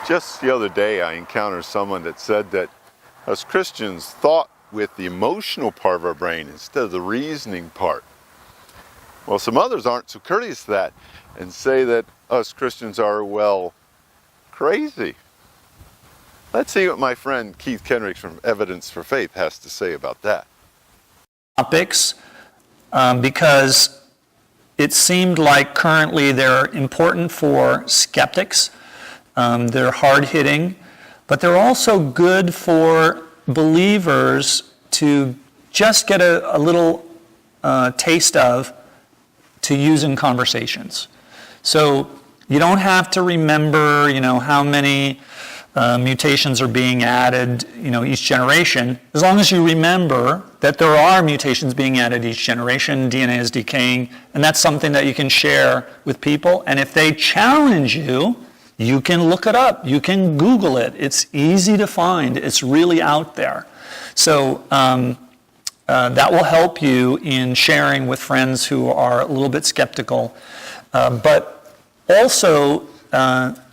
Just the other day I encountered someone that said that us Christians thought with the emotional part of our brain instead of the reasoning part. Well, some others aren't so courteous to that and say that us Christians are, well, crazy. Let's see what my friend Keith Kenrick from Evidence for Faith has to say about that. Topics, because it seemed like currently they're important for skeptics. They're hard-hitting, but they're also good for believers to just get a little taste of to use in conversations. So you don't have to remember, how many mutations are being added, each generation. As long as you remember that there are mutations being added each generation, DNA is decaying, and that's something that you can share with people. And if they challenge you, you can look it up. You can Google it. It's easy to find. It's really out there. So that will help you in sharing with friends who are a little bit skeptical. But also,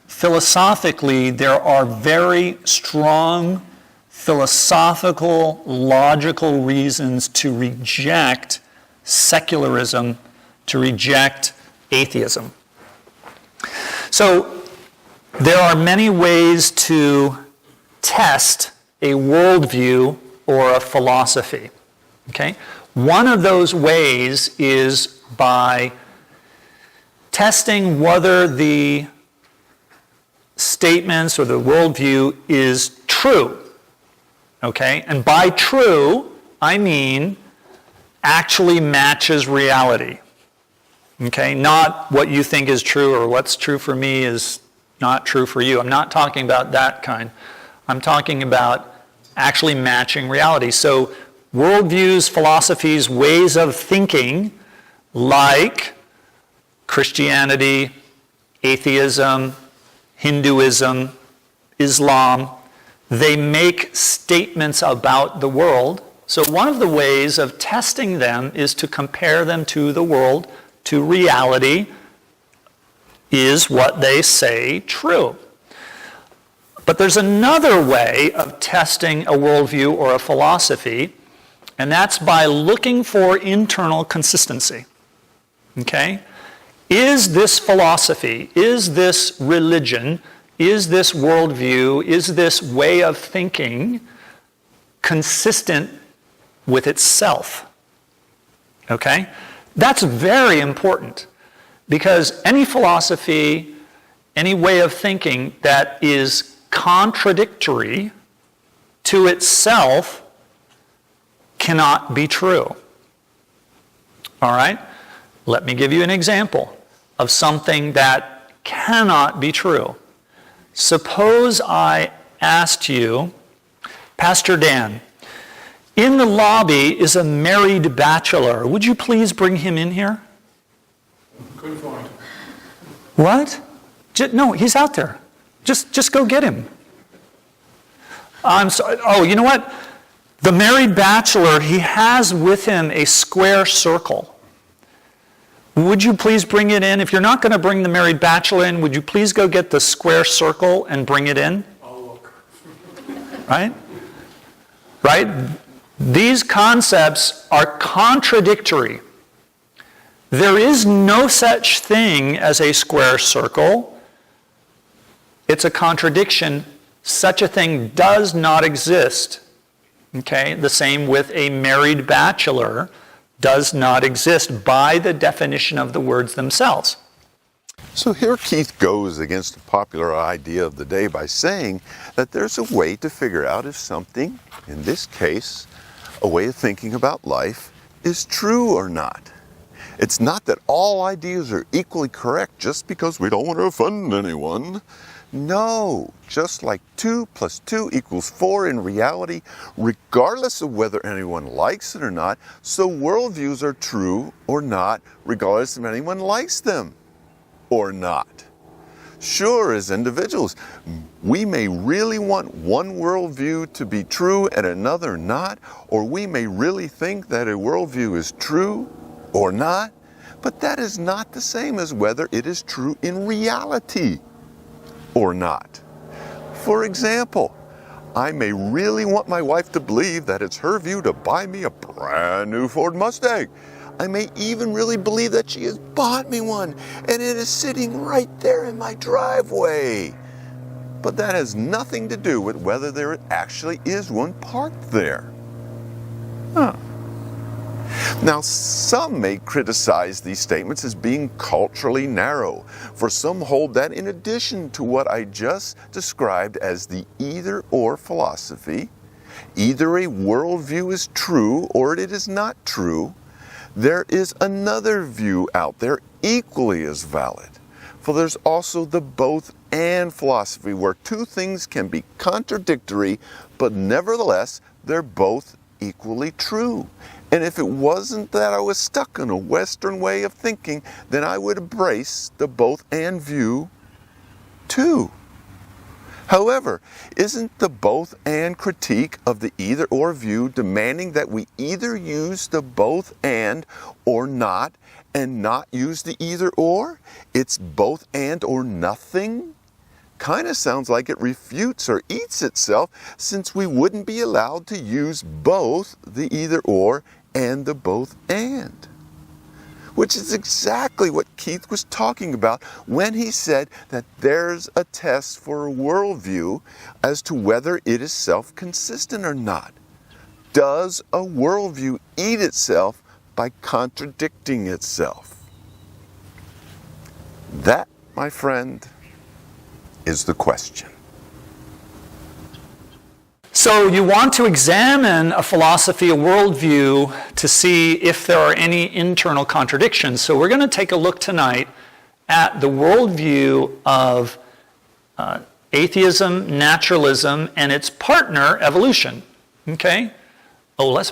philosophically, there are very strong philosophical, logical reasons to reject secularism, to reject atheism. So there are many ways to test a worldview or a philosophy. Okay? One of those ways is by testing whether the statements or the worldview is true. Okay? And by true, I mean actually matches reality. Okay? Not what you think is true or what's true for me is not true for you. I'm not talking about that kind. I'm talking about actually matching reality. So worldviews, philosophies, ways of thinking like Christianity, atheism, Hinduism, Islam, they make statements about the world. So one of the ways of testing them is to compare them to the world, to reality. Is what they say true? But there's another way of testing a worldview or a philosophy, and that's by looking for internal consistency. Okay? Is this philosophy, is this religion, is this worldview, is this way of thinking consistent with itself? Okay? That's very important, because any philosophy, any way of thinking that is contradictory to itself cannot be true. All right? Let me give you an example of something that cannot be true. Suppose I asked you, Pastor Dan, in the lobby is a married bachelor. Would you please bring him in here? Couldn't find him. What? No, he's out there. Just go get him. I'm sorry. Oh, you know what? The married bachelor, he has with him a square circle. Would you please bring it in? If you're not going to bring the married bachelor in, would you please go get the square circle and bring it in? I'll look. Right? Right? These concepts are contradictory. There is no such thing as a square circle. It's a contradiction. Such a thing does not exist. Okay? The same with a married bachelor does not exist by the definition of the words themselves. So here Keith goes against a popular idea of the day by saying that there's a way to figure out if something, in this case, a way of thinking about life, is true or not. It's not that all ideas are equally correct just because we don't want to offend anyone. No, just like 2 + 2 = 4 in reality, regardless of whether anyone likes it or not, so worldviews are true or not, regardless if anyone likes them or not. Sure, as individuals, we may really want one worldview to be true and another not, or we may really think that a worldview is true or not, but that is not the same as whether it is true in reality or not. For example, I may really want my wife to believe that it's her view to buy me a brand new Ford Mustang. I may even really believe that she has bought me one and it is sitting right there in my driveway. But that has nothing to do with whether there actually is one parked there. Now, some may criticize these statements as being culturally narrow, for some hold that in addition to what I just described as the either-or philosophy, either a worldview is true or it is not true, there is another view out there equally as valid. For there's also the both and philosophy, where two things can be contradictory, but nevertheless, they're both equally true. And if it wasn't that I was stuck in a Western way of thinking, then I would embrace the both and view too. However, isn't the both and critique of the either or view demanding that we either use the both and or not, and not use the either or? It's both and or nothing? Kind of sounds like it refutes or eats itself, since we wouldn't be allowed to use both the either or and the both and. Which is exactly what Keith was talking about when he said that there's a test for a worldview as to whether it is self-consistent or not. Does a worldview eat itself by contradicting itself? That, my friend, is the question. So you want to examine a philosophy, a worldview, to see if there are any internal contradictions. So we're going to take a look tonight at the worldview of atheism, naturalism, and its partner, evolution. Okay? Let's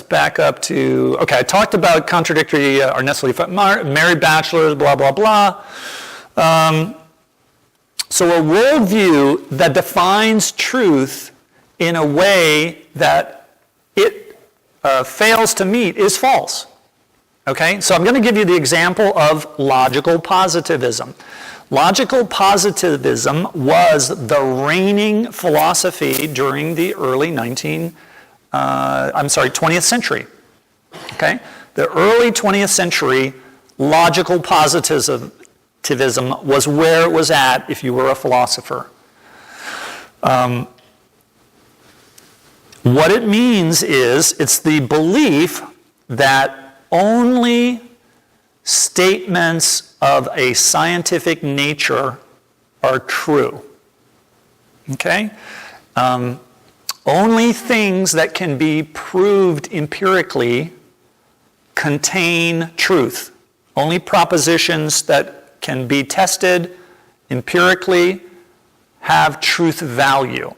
back up to, okay, I talked about contradictory or necessarily married bachelors, blah, blah, blah. So a worldview that defines truth in a way that it fails to meet is false. Okay? So I'm going to give you the example of logical positivism. Logical positivism was the reigning philosophy during the early 20th century. Okay? The early 20th century, logical positivism was where it was at if you were a philosopher. What it means is it's the belief that only statements of a scientific nature are true. Okay? Only things that can be proved empirically contain truth. Only propositions that can be tested empirically have truth value.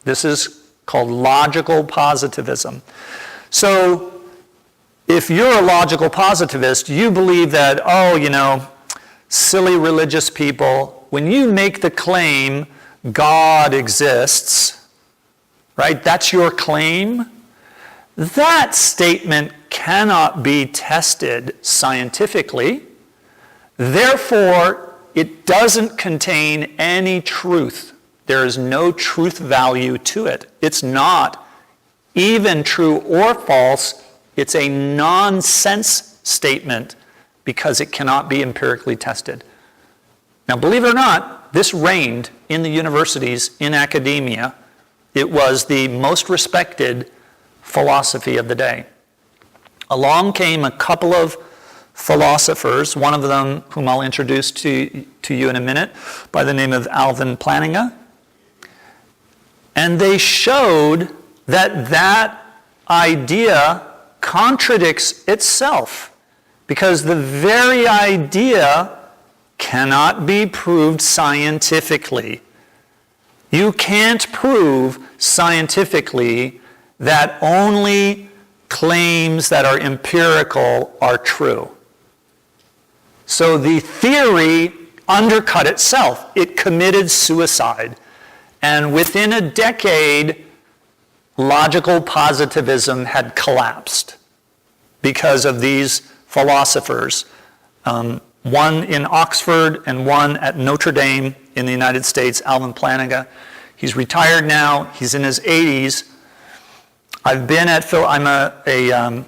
This is called logical positivism. So if you're a logical positivist, you believe that, silly religious people, when you make the claim God exists, right, that's your claim, that statement cannot be tested scientifically. Therefore, it doesn't contain any truth. There is no truth value to it. It's not even true or false. It's a nonsense statement because it cannot be empirically tested. Now, believe it or not, this reigned in the universities, in academia. It was the most respected philosophy of the day. Along came a couple of philosophers, one of them whom I'll introduce to you in a minute, by the name of Alvin Plantinga. And they showed that that idea contradicts itself, because the very idea cannot be proved scientifically. You can't prove scientifically that only claims that are empirical are true. So the theory undercut itself. It committed suicide. And within a decade, logical positivism had collapsed because of these philosophers one in Oxford and one at Notre Dame in the United States, Alvin Plantinga. He's retired now. He's in his 80s. I'm a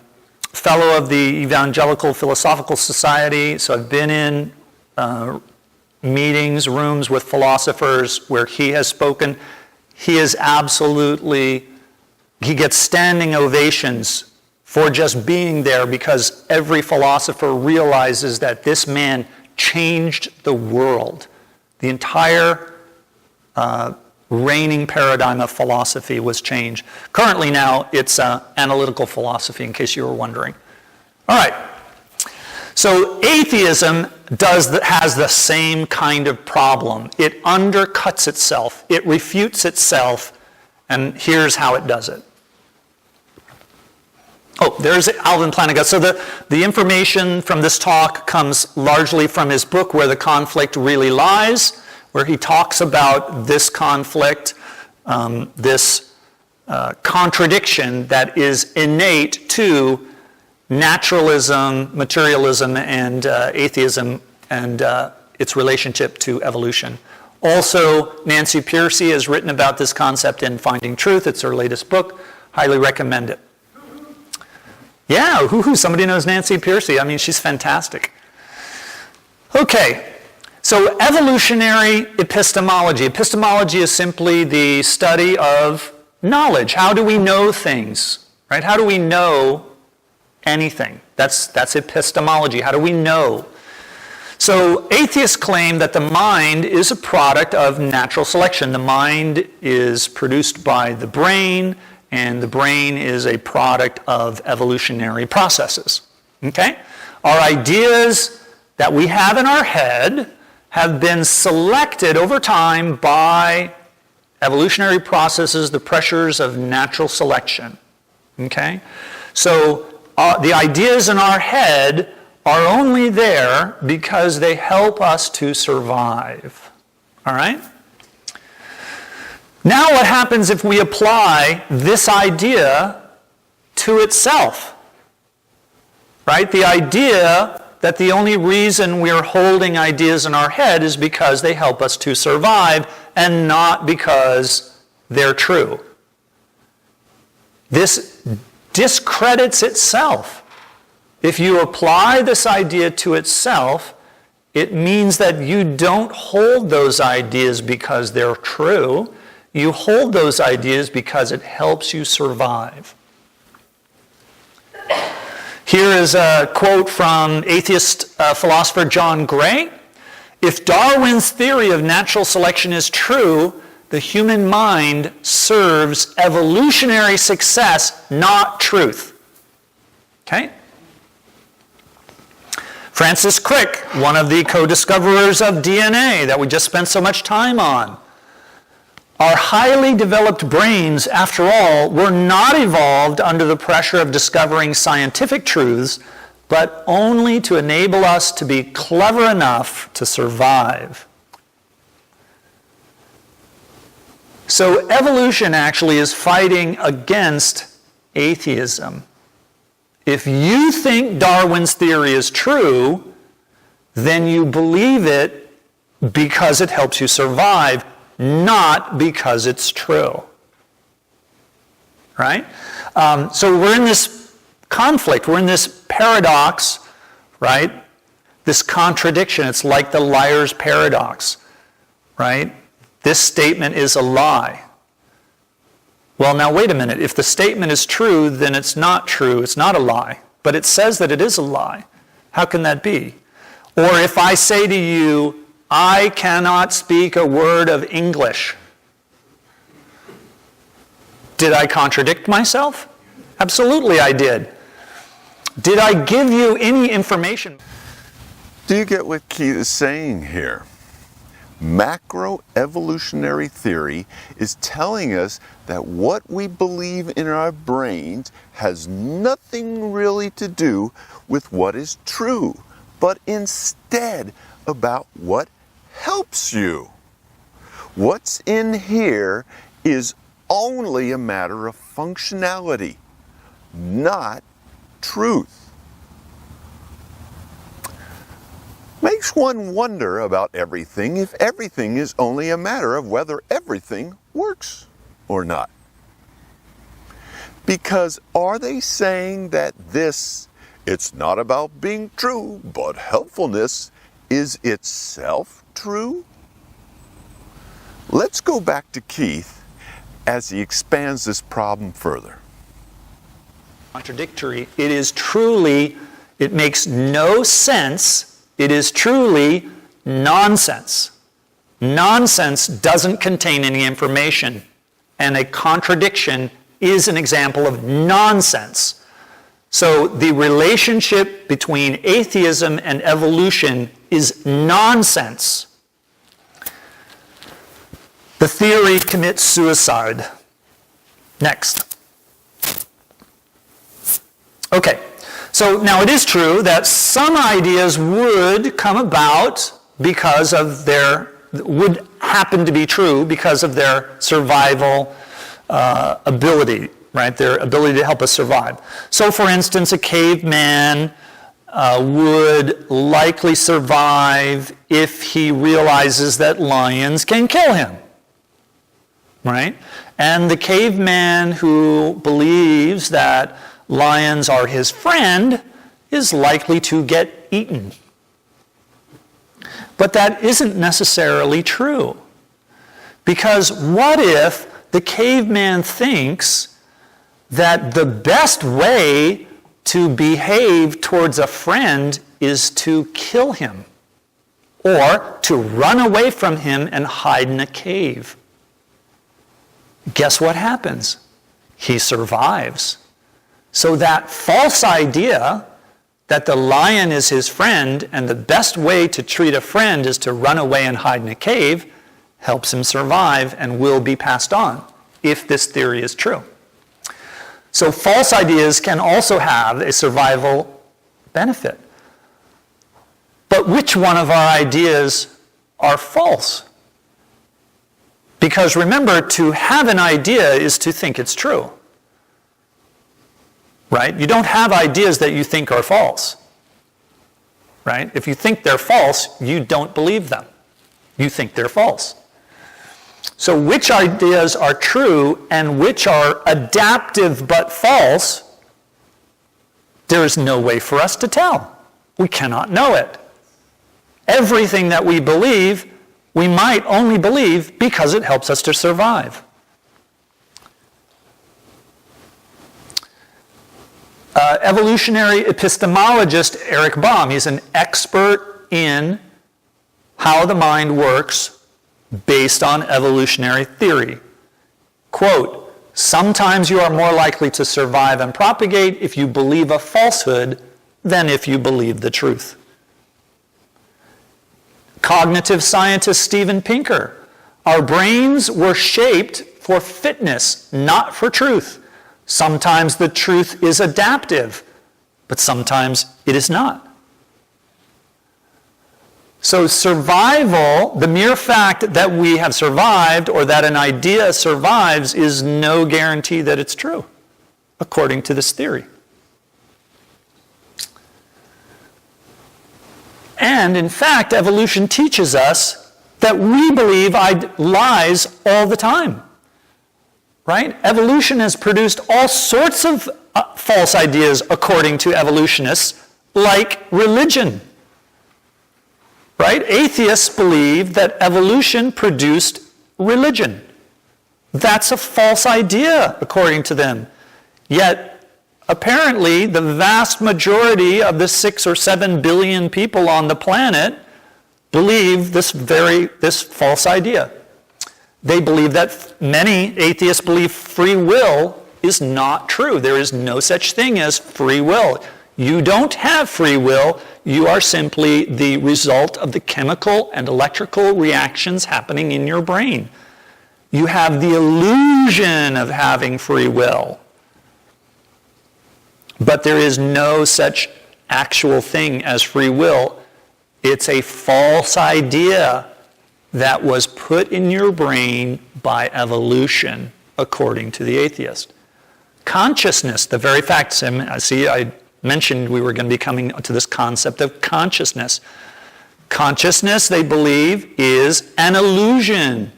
fellow of the Evangelical Philosophical Society, so I've been in meetings, rooms with philosophers where he has spoken. He gets standing ovations for just being there because every philosopher realizes that this man changed the world. The entire reigning paradigm of philosophy was changed. Currently now, it's analytical philosophy, in case you were wondering. All right. So atheism has the same kind of problem. It undercuts itself. It refutes itself. And here's how it does it. Oh, there's Alvin Plantinga. So the information from this talk comes largely from his book, Where the Conflict Really Lies, where he talks about this conflict, this contradiction that is innate to naturalism, materialism, and atheism, and its relationship to evolution. Also, Nancy Pearcey has written about this concept in Finding Truth. It's her latest book. Highly recommend it. Yeah, somebody knows Nancy Pearcey. I mean, she's fantastic. Okay, so evolutionary epistemology. Epistemology is simply the study of knowledge. How do we know things, right? How do we know anything? That's epistemology. How do we know? So atheists claim that the mind is a product of natural selection. The mind is produced by the brain, and the brain is a product of evolutionary processes. Okay? Our ideas that we have in our head have been selected over time by evolutionary processes, the pressures of natural selection. Okay? So the ideas in our head are only there because they help us to survive. All right? Now what happens if we apply this idea to itself? Right? The idea that the only reason we're holding ideas in our head is because they help us to survive and not because they're true. This discredits itself. If you apply this idea to itself, it means that you don't hold those ideas because they're true. You hold those ideas because it helps you survive. Here is a quote from atheist philosopher John Gray. If Darwin's theory of natural selection is true, the human mind serves evolutionary success, not truth. Okay? Francis Crick, one of the co-discoverers of DNA that we just spent so much time on. Our highly developed brains, after all, were not evolved under the pressure of discovering scientific truths, but only to enable us to be clever enough to survive. So evolution actually is fighting against atheism. If you think Darwin's theory is true, then you believe it because it helps you survive, not because it's true. Right? So we're in this conflict, we're in this paradox, right? This contradiction. It's like the liar's paradox, right? This statement is a lie. Well, now wait a minute. If the statement is true, then it's not true. It's not a lie. But it says that it is a lie. How can that be? Or if I say to you, I cannot speak a word of English, did I contradict myself? Absolutely I did. Did I give you any information? Do you get what Keith is saying here? Macroevolutionary theory is telling us that what we believe in our brains has nothing really to do with what is true, but instead about what helps you. What's in here is only a matter of functionality, not truth. makes one wonder about everything if everything is only a matter of whether everything works or not. Because are they saying that it's not about being true, but helpfulness is itself true? Let's go back to Keith as he expands this problem further. Contradictory. It makes no sense. It is truly nonsense. Nonsense doesn't contain any information, and a contradiction is an example of nonsense. So the relationship between atheism and evolution is nonsense. The theory commits suicide. Next. Okay, so now it is true that some ideas would come about would happen to be true because of their survival ability, right? Their ability to help us survive. So for instance, a caveman would likely survive if he realizes that lions can kill him, right? And the caveman who believes that lions are his friend is likely to get eaten. But that isn't necessarily true. Because what if the caveman thinks that the best way to behave towards a friend is to kill him or to run away from him and hide in a cave? Guess what happens? He survives. So that false idea that the lion is his friend and the best way to treat a friend is to run away and hide in a cave helps him survive and will be passed on if this theory is true. So false ideas can also have a survival benefit. But which one of our ideas are false? Because remember, to have an idea is to think it's true. Right? You don't have ideas that you think are false. Right? If you think they're false, you don't believe them. You think they're false. So which ideas are true and which are adaptive but false, there is no way for us to tell. We cannot know it. Everything that we believe, we might only believe because it helps us to survive. Evolutionary epistemologist Eric Baum, he's an expert in how the mind works based on evolutionary theory. Quote, "Sometimes you are more likely to survive and propagate if you believe a falsehood than if you believe the truth." Cognitive scientist Steven Pinker, "Our brains were shaped for fitness, not for truth. Sometimes the truth is adaptive, but sometimes it is not." So survival, the mere fact that we have survived or that an idea survives is no guarantee that it's true, according to this theory. And in fact, evolution teaches us that we believe lies all the time. Right? Evolution has produced all sorts of false ideas according to evolutionists, like religion. Right? Atheists believe that evolution produced religion. That's a false idea according to them. Yet, apparently, the vast majority of the 6 or 7 billion people on the planet believe this false idea. They believe that many atheists believe free will is not true. There is no such thing as free will. You don't have free will. You are simply the result of the chemical and electrical reactions happening in your brain. You have the illusion of having free will. But there is no such actual thing as free will. It's a false idea that was put in your brain by evolution, according to the atheist. Consciousness, the very fact, I mentioned we were going to be coming to this concept of consciousness. Consciousness, they believe, is an illusion.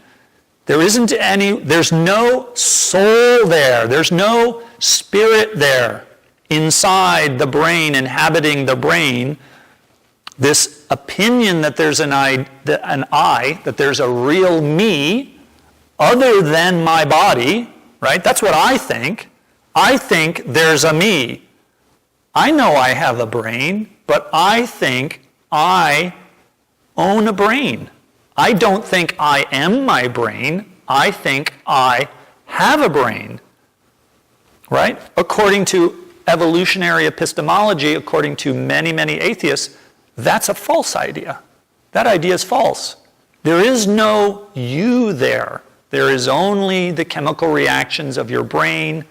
There's no soul there. There's no spirit there inside the brain, inhabiting the brain. This opinion that there's an I, that there's a real me other than my body, right? That's what I think. I think there's a me. I know I have a brain, but I think I own a brain. I don't think I am my brain. I think I have a brain, right? According to evolutionary epistemology, according to many, many atheists, that's a false idea. That idea is false. There is no you there. There is only the chemical reactions of your brain.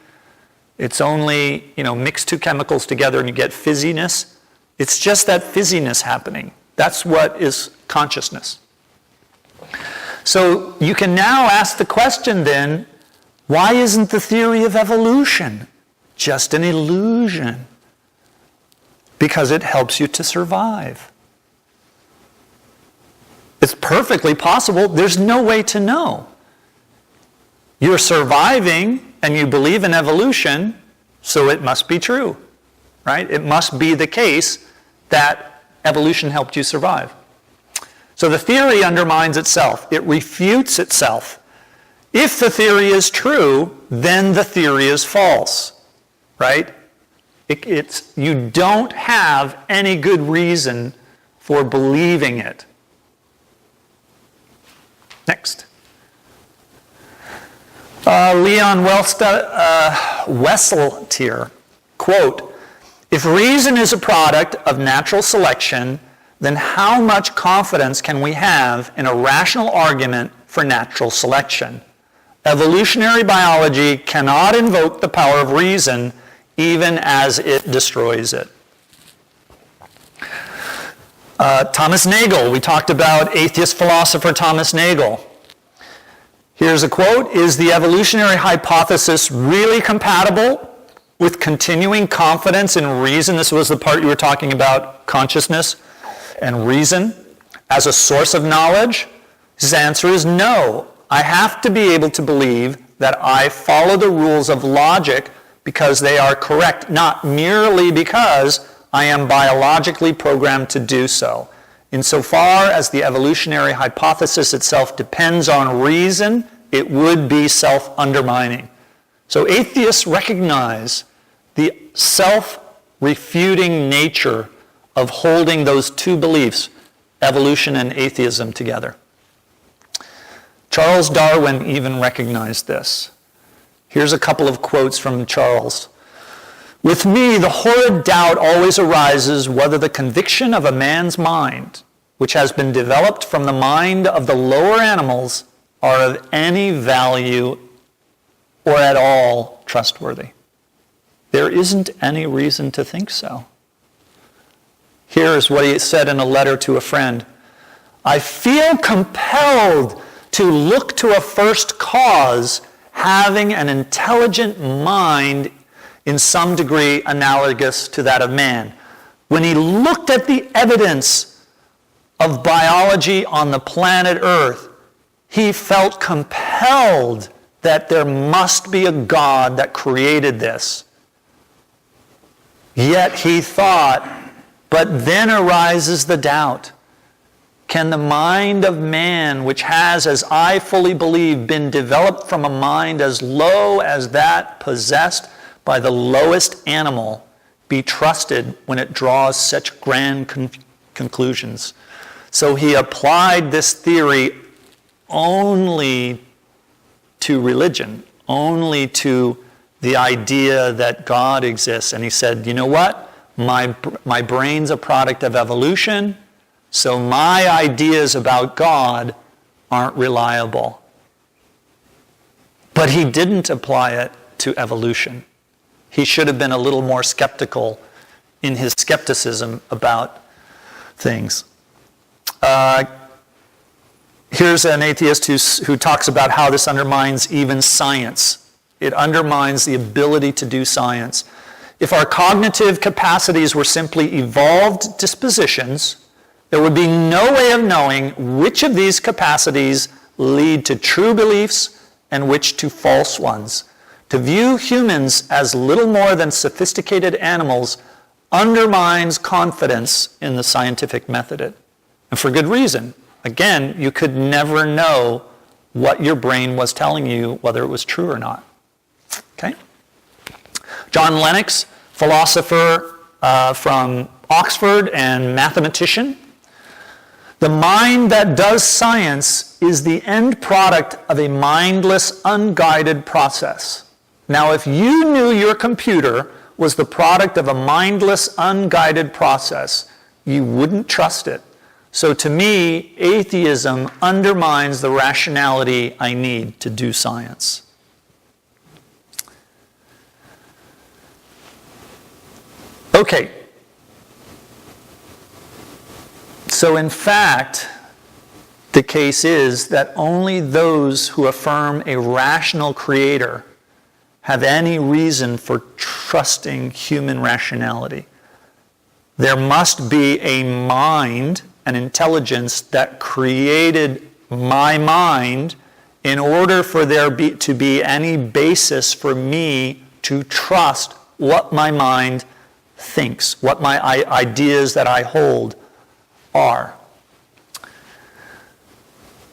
It's only, mix two chemicals together and you get fizziness. It's just that fizziness happening. That's what is consciousness. So you can now ask the question then, why isn't the theory of evolution just an illusion? Because it helps you to survive. It's perfectly possible. There's no way to know. You're surviving and you believe in evolution, so it must be true, right? It must be the case that evolution helped you survive. So the theory undermines itself. It refutes itself. If the theory is true, then the theory is false, right? You don't have any good reason for believing it. Next. Leon Wesseltier, quote, "If reason is a product of natural selection, then how much confidence can we have in a rational argument for natural selection? Evolutionary biology cannot invoke the power of reason even as it destroys it." Thomas Nagel, we talked about atheist philosopher Thomas Nagel. Here's a quote, "Is the evolutionary hypothesis really compatible with continuing confidence in reason?" This was the part you were talking about, consciousness and reason, "as a source of knowledge?" His answer is no. I have to be able to believe that I follow the rules of logic because they are correct, not merely because I am biologically programmed to do so. Insofar as the evolutionary hypothesis itself depends on reason, it would be self-undermining. So atheists recognize the self-refuting nature of holding those two beliefs, evolution and atheism, together. Charles Darwin even recognized this. Here's a couple of quotes from Charles. "With me, the horrid doubt always arises whether the conviction of a man's mind, which has been developed from the mind of the lower animals, are of any value or at all trustworthy. There isn't any reason to think so." Here's what he said in a letter to a friend. "I feel compelled to look to a first cause having an intelligent mind in some degree analogous to that of man." When he looked at the evidence of biology on the planet Earth, he felt compelled that there must be a God that created this. Yet he thought, but then arises the doubt. Can the mind of man, which has, as I fully believe, been developed from a mind as low as that possessed by the lowest animal, be trusted when it draws such grand conclusions? So he applied this theory only to religion, only to the idea that God exists. And he said, you know what? My brain's a product of evolution, so my ideas about God aren't reliable. But he didn't apply it to evolution. He should have been a little more skeptical in his skepticism about things. Here's an atheist who talks about how this undermines even science. It undermines the ability to do science. If our cognitive capacities were simply evolved dispositions, There would be no way of knowing which of these capacities lead to true beliefs and which to false ones. To view humans as little more than sophisticated animals undermines confidence in the scientific method. And for good reason. Again, you could never know what your brain was telling you, whether it was true or not. Okay? John Lennox, philosopher from Oxford and mathematician. The mind that does science is the end product of a mindless, unguided process. Now, if you knew your computer was the product of a mindless, unguided process, you wouldn't trust it. So to me, atheism undermines the rationality I need to do science. Okay. So in fact, the case is that only those who affirm a rational creator have any reason for trusting human rationality. There must be a mind, an intelligence that created my mind in order for there to be any basis for me to trust what my mind thinks, what my ideas that I hold are.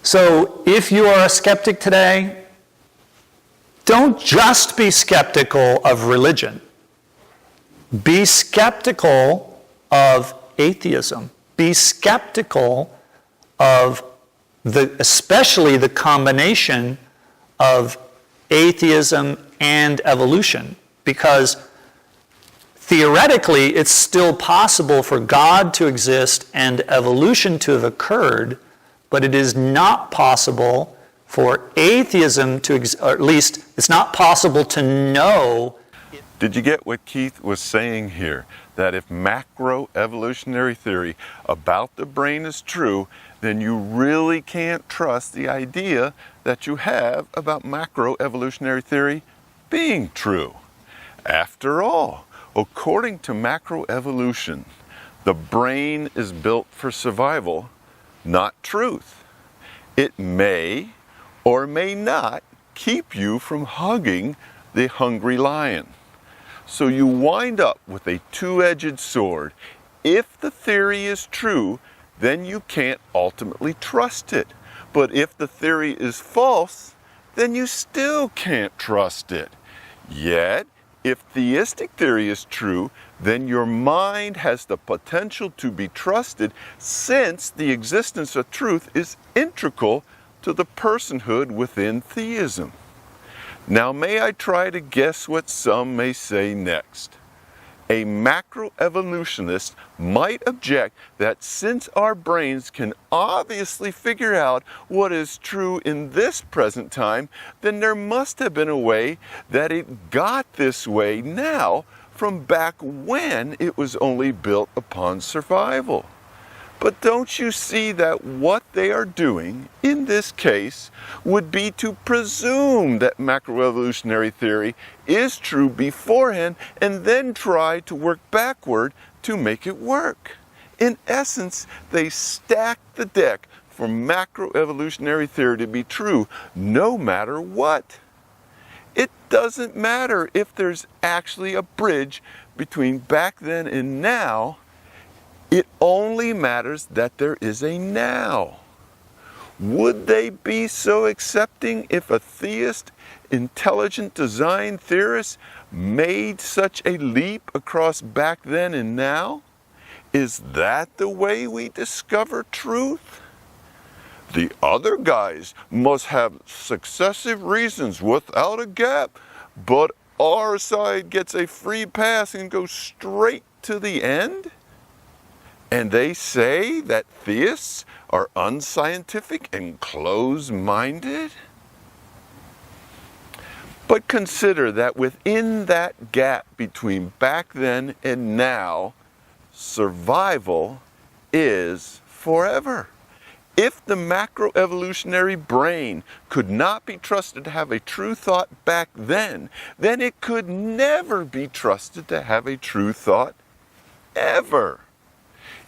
So if you are a skeptic today, don't just be skeptical of religion. Be skeptical of atheism. Be skeptical of especially the combination of atheism and evolution, because theoretically it's still possible for God to exist and evolution to have occurred, but it is not possible for atheism to exist, or at least it's not possible to know. Did you get what Keith was saying here? That if macroevolutionary theory about the brain is true, then you really can't trust the idea that you have about macroevolutionary theory being true. After all, according to macroevolution, the brain is built for survival, not truth. It may or may not keep you from hugging the hungry lion. So you wind up with a two-edged sword. If the theory is true, then you can't ultimately trust it. But if the theory is false, then you still can't trust it. Yet, if theistic theory is true, then your mind has the potential to be trusted, since the existence of truth is integral to the personhood within theism. Now may I try to guess what some may say next? A macroevolutionist might object that since our brains can obviously figure out what is true in this present time, then there must have been a way that it got this way now from back when it was only built upon survival. But don't you see that what they are doing in this case would be to presume that macroevolutionary theory is true beforehand and then try to work backward to make it work. In essence, they stack the deck for macroevolutionary theory to be true no matter what. It doesn't matter if there's actually a bridge between back then and now. It only matters that there is a now. Would they be so accepting if a theist, intelligent design theorist made such a leap across back then and now? Is that the way we discover truth? The other guys must have successive reasons without a gap, but our side gets a free pass and goes straight to the end? And they say that theists are unscientific and closed-minded? But consider that within that gap between back then and now, survival is forever. If the macroevolutionary brain could not be trusted to have a true thought back then it could never be trusted to have a true thought ever.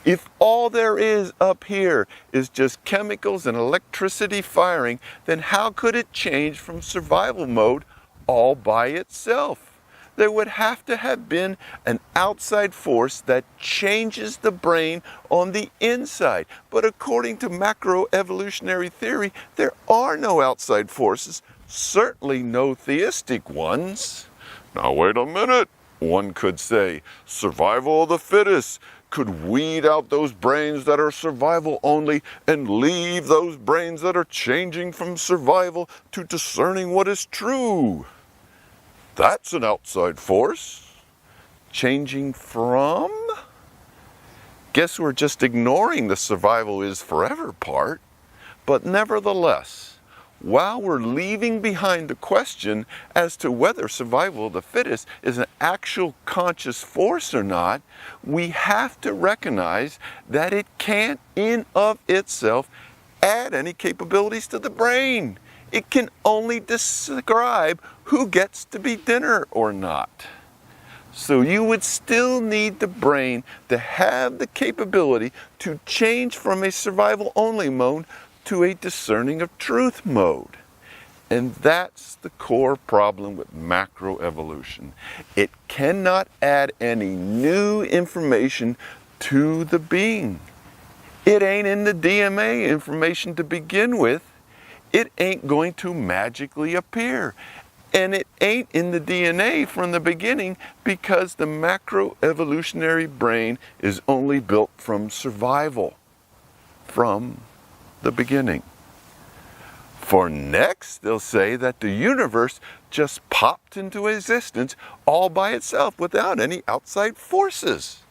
If all there is up here is just chemicals and electricity firing, then how could it change from survival mode all by itself? There would have to have been an outside force that changes the brain on the inside. But according to macroevolutionary theory, there are no outside forces, certainly no theistic ones. Now wait a minute, one could say. Survival of the fittest could weed out those brains that are survival only and leave those brains that are changing from survival to discerning what is true. That's an outside force. Changing from? Guess we're just ignoring the survival is forever part. But nevertheless, while we're leaving behind the question as to whether survival of the fittest is an actual conscious force or not, we have to recognize that it can't in of itself add any capabilities to the brain. It can only describe who gets to be dinner or not. So you would still need the brain to have the capability to change from a survival only mode to a discerning of truth mode. And that's the core problem with macroevolution. It cannot add any new information to the being. It ain't in the DMA information to begin with. It ain't going to magically appear. And it ain't in the DNA from the beginning because the macroevolutionary brain is only built from survival from the beginning. For next, they'll say that the universe just popped into existence all by itself without any outside forces.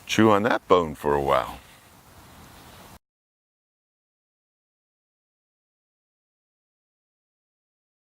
Chew on that bone for a while.